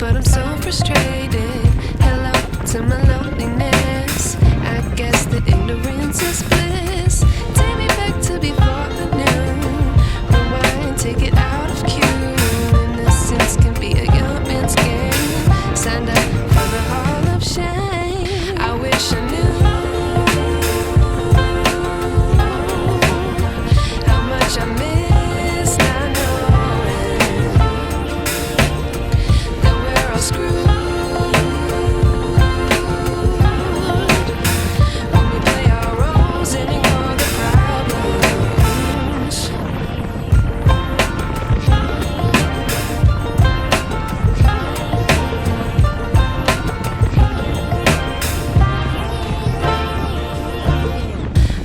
but I'm so frustrated. Hello to my loneliness. I guess that ignorance is bliss. Take me back to before I knew. Rewind, take it out of cue. Innocence can be a young man's game. Signed up for the hall of shame. I wish I knew how much I miss not knowing that we're all screwed when we play our roles and ignore the problems.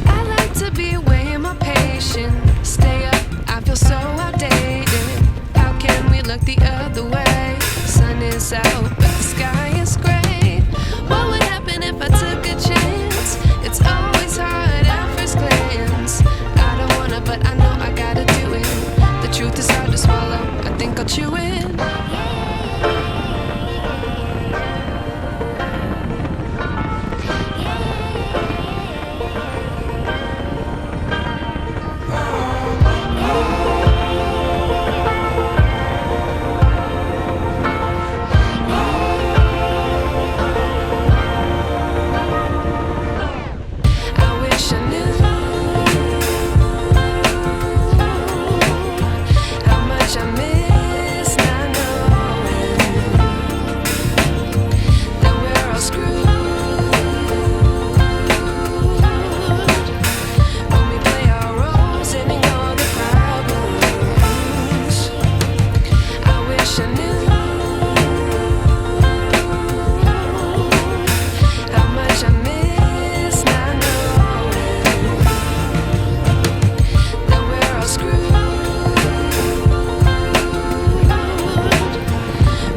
I like to be away in my patience. Stay up, I feel so outdated. How can we look the other way? Sun is out, but the sky is gray. What would happen if I took a chance? It's always hard at first glance. I don't wanna, but I know I gotta do it. The truth is hard to swallow, I think I'll chew it. I wish I knew how much I miss not knowing that we're all screwed when we play our roles and ignore the problems. I wish I knew how much I miss not knowing that we're all screwed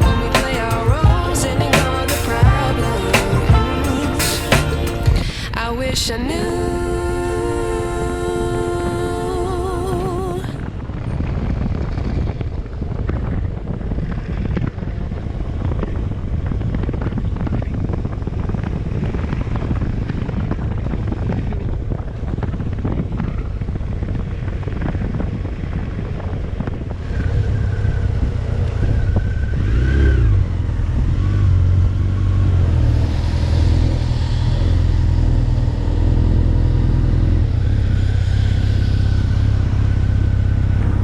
when we play our roles and ignore the problems. I wish I knew.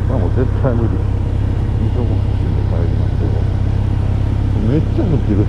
まあもう絶対無理。急ぐ走って帰りますけど。めっちゃ降ってる。